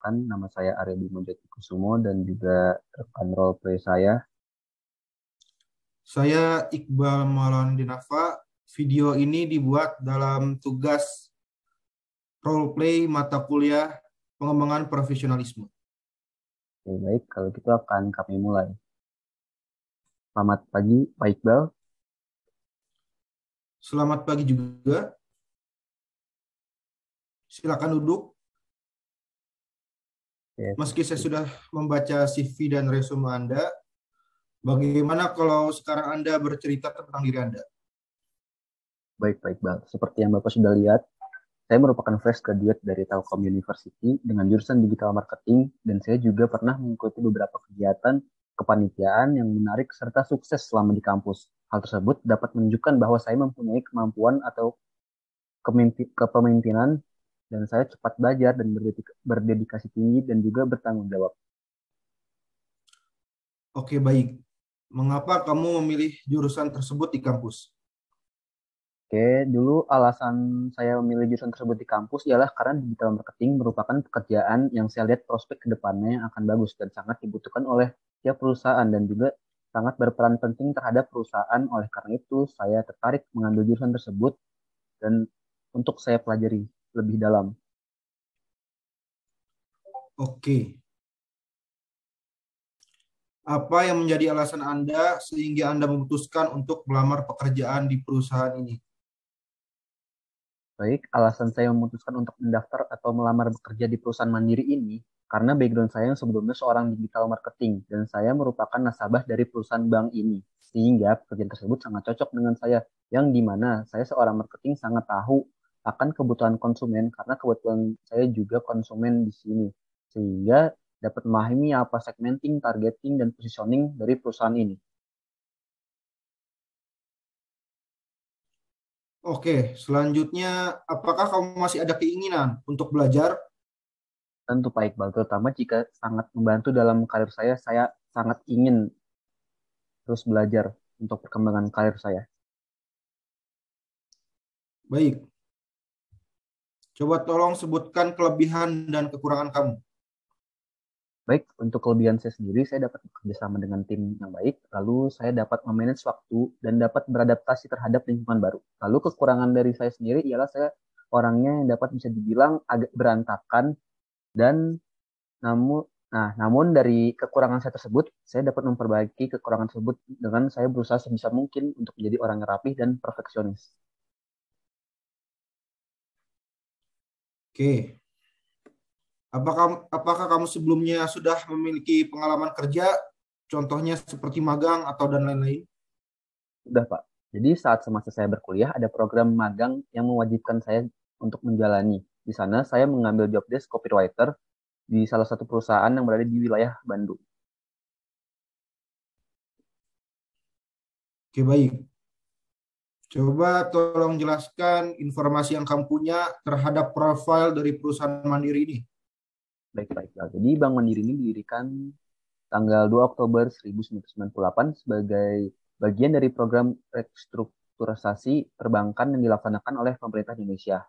perkenalkan, nama saya Arya Bimo Jatikusumo dan juga rekan role play saya. Saya Iqbal Maulana Dinava. Video ini dibuat dalam tugas role play mata kuliah pengembangan profesionalisme. Oke, baik, kalau gitu akan kami mulai. Selamat pagi, Pak Iqbal. Selamat pagi juga. Silakan duduk. Oke, Meski saya pasti. sudah membaca CV dan resume Anda, bagaimana kalau sekarang Anda bercerita tentang diri Anda? Baik, Pak Iqbal. Seperti yang Bapak sudah lihat, saya merupakan fresh graduate dari Telkom University dengan jurusan Digital Marketing dan saya juga pernah mengikuti beberapa kegiatan kepanitiaan yang menarik serta sukses selama di kampus. Hal tersebut dapat menunjukkan bahwa saya mempunyai kemampuan atau kepemimpinan dan saya cepat belajar dan berdedikasi tinggi dan juga bertanggung jawab. Oke, baik. Mengapa kamu memilih jurusan tersebut di kampus? Oke, dulu alasan saya memilih jurusan tersebut di kampus ialah karena digital marketing merupakan pekerjaan yang saya lihat prospek ke depannya yang akan bagus dan sangat dibutuhkan oleh tiap perusahaan dan juga sangat berperan penting terhadap perusahaan. Oleh karena itu, saya tertarik mengambil jurusan tersebut dan untuk saya pelajari lebih dalam. Oke. Apa yang menjadi alasan Anda sehingga Anda memutuskan untuk melamar pekerjaan di perusahaan ini? Baik, alasan saya memutuskan untuk mendaftar atau melamar bekerja di perusahaan mandiri ini karena background saya yang sebelumnya seorang digital marketing dan saya merupakan nasabah dari perusahaan bank ini. Sehingga pekerjaan tersebut sangat cocok dengan saya, yang dimana saya seorang marketing sangat tahu akan kebutuhan konsumen karena kebetulan saya juga konsumen di sini. Sehingga dapat memahami apa segmenting, targeting, dan positioning dari perusahaan ini. Oke, selanjutnya, apakah kamu masih ada keinginan untuk belajar? Tentu Pak Iqbal, terutama jika sangat membantu dalam karir saya sangat ingin terus belajar untuk perkembangan karir saya. Baik, coba tolong sebutkan kelebihan dan kekurangan kamu. Baik, untuk kelebihan saya sendiri, saya dapat bekerja sama dengan tim yang baik, lalu saya dapat memanage waktu dan dapat beradaptasi terhadap lingkungan baru. Lalu kekurangan dari saya sendiri ialah saya orangnya yang dapat bisa dibilang agak berantakan dan namun namun dari kekurangan saya tersebut, saya dapat memperbaiki kekurangan tersebut dengan saya berusaha sebisa mungkin untuk menjadi orang yang rapih dan perfeksionis. Oke, apakah kamu sebelumnya sudah memiliki pengalaman kerja, contohnya seperti magang atau dan lain-lain? Sudah, Pak. Jadi saat semasa saya berkuliah ada program magang yang mewajibkan saya untuk menjalani. Di sana saya mengambil job desk copywriter di salah satu perusahaan yang berada di wilayah Bandung. Oke, baik. Coba tolong jelaskan informasi yang kamu punya terhadap profil dari perusahaan Mandiri ini. Baik-baik. Jadi Bank Mandiri ini didirikan tanggal 2 Oktober 1998 sebagai bagian dari program restrukturisasi perbankan yang dilaksanakan oleh pemerintah Indonesia.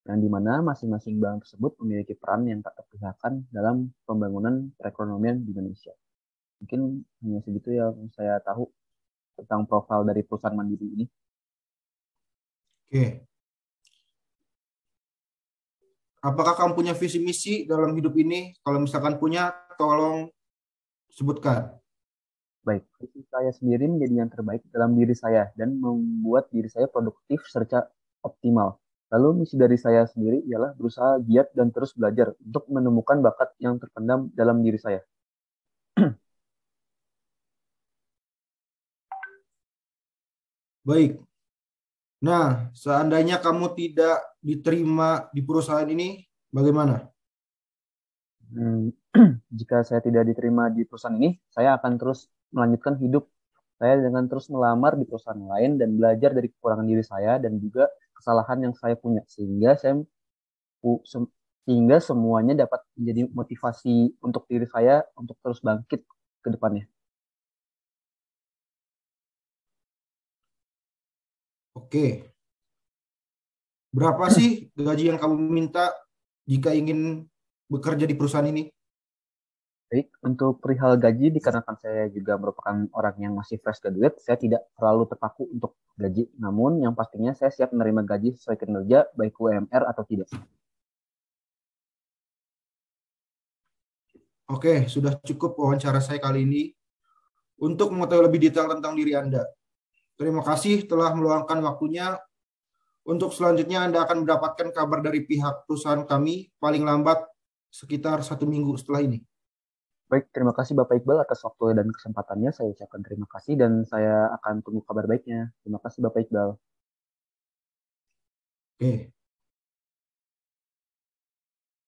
Yang di mana masing-masing bank tersebut memiliki peran yang tak terpisahkan dalam pembangunan perekonomian di Indonesia. Mungkin hanya segitu yang saya tahu tentang profil dari perusahaan Mandiri ini. Oke, apakah kamu punya visi misi dalam hidup ini? Kalau misalkan punya, tolong sebutkan. Baik, visi saya sendiri menjadi yang terbaik dalam diri saya dan membuat diri saya produktif serta optimal. Lalu misi dari saya sendiri ialah berusaha giat dan terus belajar untuk menemukan bakat yang terpendam dalam diri saya. Baik. Nah, seandainya kamu tidak diterima di perusahaan ini, bagaimana? Hmm, jika saya tidak diterima di perusahaan ini, saya akan terus melanjutkan hidup saya dengan terus melamar di perusahaan lain dan belajar dari kekurangan diri saya dan juga kesalahan yang saya punya sehingga semuanya dapat menjadi motivasi untuk diri saya untuk terus bangkit ke depannya. Oke, berapa sih gaji yang kamu minta? jika ingin bekerja di perusahaan ini? Baik, untuk perihal gaji, dikarenakan saya juga merupakan orang yang masih fresh graduate, saya tidak terlalu terpaku untuk gaji. Namun, yang pastinya saya siap menerima gaji sesuai kinerja, baik UMR atau tidak. Oke, sudah cukup wawancara saya kali ini. Untuk mengetahui lebih detail tentang diri Anda, terima kasih telah meluangkan waktunya. Untuk selanjutnya, Anda akan mendapatkan kabar dari pihak perusahaan kami paling lambat sekitar 1 minggu setelah ini. Baik, terima kasih Bapak Iqbal atas waktu dan kesempatannya. Saya ucapkan terima kasih dan saya akan tunggu kabar baiknya. Terima kasih Bapak Iqbal. Oke,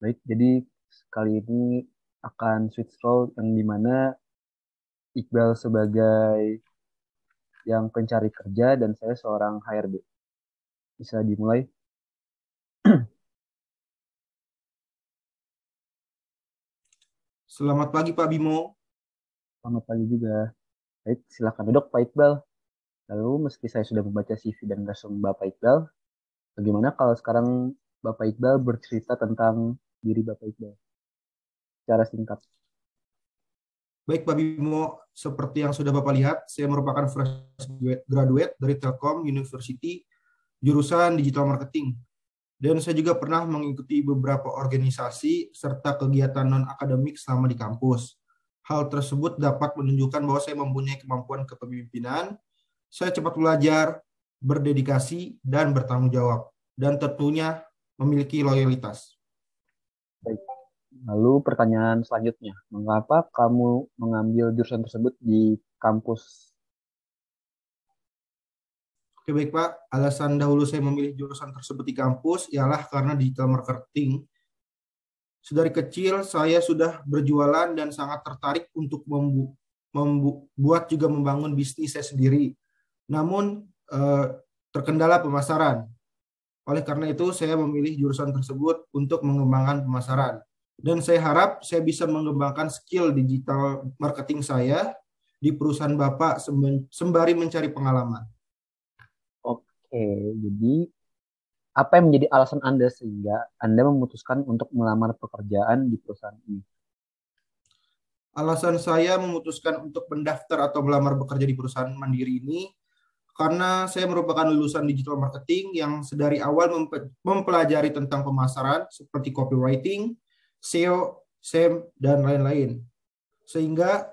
Baik, jadi kali ini akan switch role yang dimana Iqbal sebagai yang pencari kerja dan saya seorang HRD. Bisa dimulai? selamat pagi Pak Bimo. Selamat pagi juga. Baik, silakan duduk Pak Iqbal. Lalu meski saya sudah membaca CV dan resume Bapak Iqbal, bagaimana kalau sekarang Bapak Iqbal bercerita tentang diri Bapak Iqbal secara singkat? Baik Pak Bimo, seperti yang sudah Bapak lihat, saya merupakan fresh graduate dari Telkom University, jurusan Digital Marketing. Dan saya juga pernah mengikuti beberapa organisasi serta kegiatan non-akademik selama di kampus. Hal tersebut dapat menunjukkan bahwa saya mempunyai kemampuan kepemimpinan, saya cepat belajar, berdedikasi, dan bertanggung jawab. Dan tentunya memiliki loyalitas. Baik. Lalu pertanyaan selanjutnya, mengapa kamu mengambil jurusan tersebut di kampus? Oke baik Pak, alasan dahulu saya memilih jurusan tersebut di kampus ialah karena digital marketing. Sedari kecil saya sudah berjualan dan sangat tertarik untuk membuat juga membangun bisnis saya sendiri. Namun terkendala pemasaran. Oleh karena itu saya memilih jurusan tersebut untuk mengembangkan pemasaran. Dan saya harap saya bisa mengembangkan skill digital marketing saya di perusahaan Bapak sembari mencari pengalaman. Oke, jadi apa yang menjadi alasan Anda sehingga Anda memutuskan untuk melamar pekerjaan di perusahaan ini? Alasan saya memutuskan untuk mendaftar atau melamar bekerja di perusahaan mandiri ini karena saya merupakan lulusan digital marketing yang sedari awal mempelajari tentang pemasaran seperti copywriting, SEO, SEM, dan lain-lain. Sehingga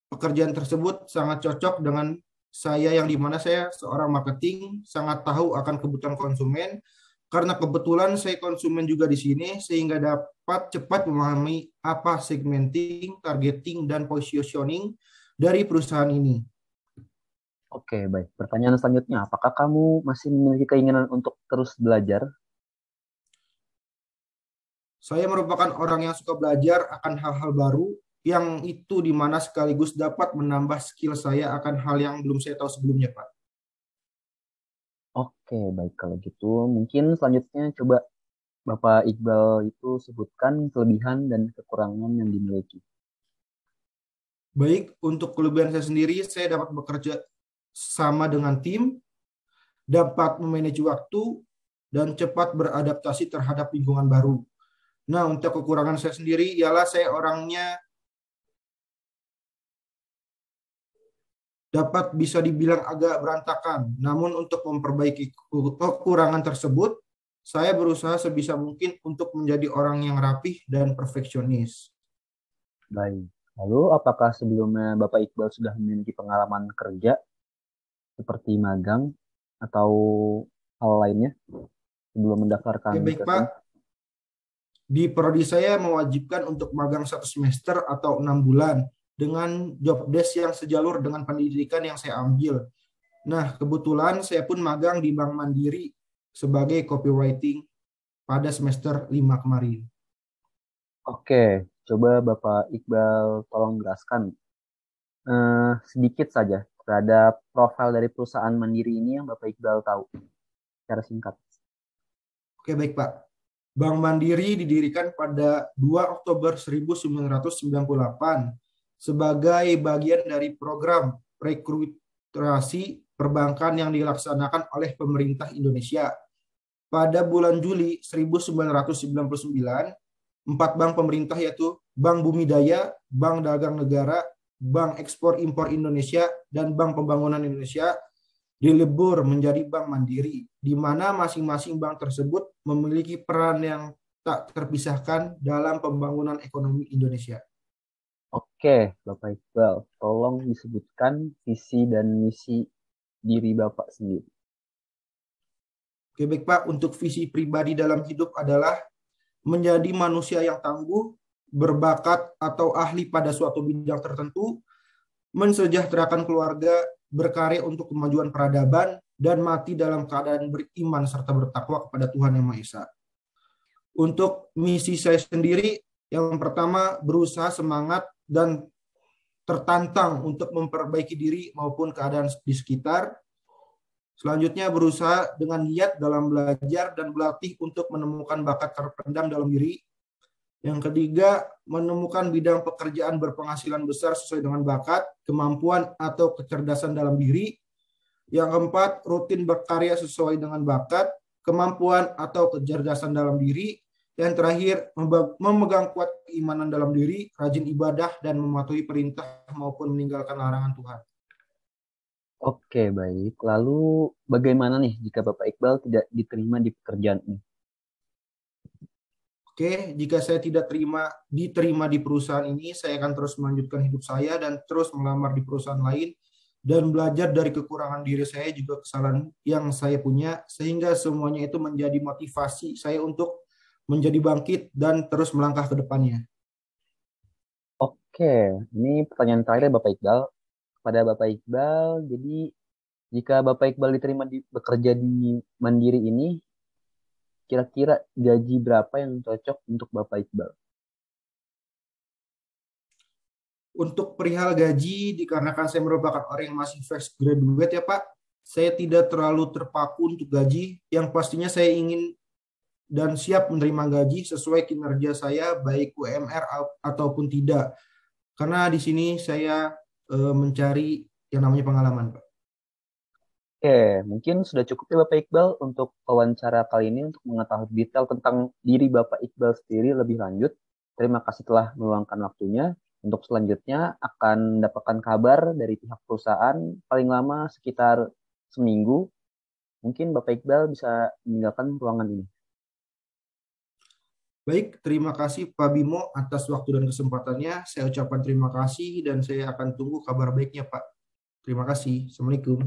pekerjaan tersebut sangat cocok dengan saya yang dimana saya seorang marketing sangat tahu akan kebutuhan konsumen karena kebetulan saya konsumen juga di sini sehingga dapat cepat memahami apa segmenting, targeting, dan positioning dari perusahaan ini. Oke, baik. Pertanyaan selanjutnya, apakah kamu masih memiliki keinginan untuk terus belajar? Saya merupakan orang yang suka belajar akan hal-hal baru yang itu di mana sekaligus dapat menambah skill saya akan hal yang belum saya tahu sebelumnya, Pak. Oke, baik kalau gitu. Mungkin selanjutnya coba Bapak Iqbal itu sebutkan kelebihan dan kekurangan yang dimiliki. Baik, untuk kelebihan saya sendiri, saya dapat bekerja sama dengan tim, dapat memanage waktu, dan cepat beradaptasi terhadap lingkungan baru. Nah, untuk kekurangan saya sendiri ialah saya orangnya dapat bisa dibilang agak berantakan. Namun untuk memperbaiki kekurangan tersebut, saya berusaha sebisa mungkin untuk menjadi orang yang rapih dan perfeksionis. Baik. Lalu, apakah sebelumnya Bapak Iqbal sudah memiliki pengalaman kerja seperti magang atau hal lainnya sebelum mendaftarkan Oke, baik ke Pak. sini? Di prodi saya mewajibkan untuk magang 1 semester atau 6 bulan dengan job desk yang sejalur dengan pendidikan yang saya ambil. Nah, kebetulan saya pun magang di Bank Mandiri sebagai copywriting pada semester 5 kemarin. Oke, coba Bapak Iqbal tolong jelaskan sedikit saja terhadap profil dari perusahaan Mandiri ini yang Bapak Iqbal tahu secara singkat. Oke, baik Pak. Bank Mandiri didirikan pada 2 Oktober 1998 sebagai bagian dari program rekrutasi perbankan yang dilaksanakan oleh pemerintah Indonesia. pada bulan Juli 1999, 4 bank pemerintah yaitu Bank Bumi Daya, Bank Dagang Negara, Bank Ekspor Impor Indonesia, dan Bank Pembangunan Indonesia dilebur menjadi bank mandiri, di mana masing-masing bank tersebut memiliki peran yang tak terpisahkan dalam pembangunan ekonomi Indonesia. Oke, Bapak Iqbal, tolong disebutkan visi dan misi diri Bapak sendiri. Oke, baik Pak, untuk visi pribadi dalam hidup adalah menjadi manusia yang tangguh, berbakat atau ahli pada suatu bidang tertentu, mensejahterakan keluarga, berkarya untuk kemajuan peradaban, dan mati dalam keadaan beriman serta bertakwa kepada Tuhan Yang Maha Esa. Untuk misi saya sendiri, yang pertama berusaha semangat dan tertantang untuk memperbaiki diri maupun keadaan di sekitar. Selanjutnya berusaha dengan giat dalam belajar dan berlatih untuk menemukan bakat terpendam dalam diri. Yang ketiga, menemukan bidang pekerjaan berpenghasilan besar sesuai dengan bakat, kemampuan, atau kecerdasan dalam diri. Yang keempat, rutin berkarya sesuai dengan bakat, kemampuan, atau kecerdasan dalam diri. Yang terakhir, memegang kuat keimanan dalam diri, rajin ibadah, dan mematuhi perintah maupun meninggalkan larangan Tuhan. Oke, baik. Lalu bagaimana nih jika Bapak Iqbal tidak diterima di pekerjaan ini? Oke, jika saya tidak diterima di perusahaan ini, saya akan terus melanjutkan hidup saya dan terus melamar di perusahaan lain dan belajar dari kekurangan diri saya juga kesalahan yang saya punya sehingga semuanya itu menjadi motivasi saya untuk menjadi bangkit dan terus melangkah ke depannya. Oke, ini pertanyaan terakhir Bapak Iqbal. Pada Bapak Iqbal, jadi jika Bapak Iqbal diterima bekerja di Mandiri ini, kira-kira gaji berapa yang cocok untuk Bapak Iqbal? Untuk perihal gaji, dikarenakan saya merupakan orang yang masih fresh graduate ya Pak, saya tidak terlalu terpaku untuk gaji, yang pastinya saya ingin dan siap menerima gaji sesuai kinerja saya, baik UMR ataupun tidak. Karena di sini saya mencari yang namanya pengalaman, Pak. Oke, mungkin sudah cukup ya Bapak Iqbal untuk wawancara kali ini untuk mengetahui detail tentang diri Bapak Iqbal sendiri lebih lanjut. Terima kasih telah meluangkan waktunya. Untuk selanjutnya akan mendapatkan kabar dari pihak perusahaan paling lama sekitar seminggu. Mungkin Bapak Iqbal bisa meninggalkan ruangan ini. Baik, terima kasih Pak Bimo atas waktu dan kesempatannya. Saya ucapkan terima kasih dan saya akan tunggu kabar baiknya, Pak. Terima kasih. Assalamualaikum.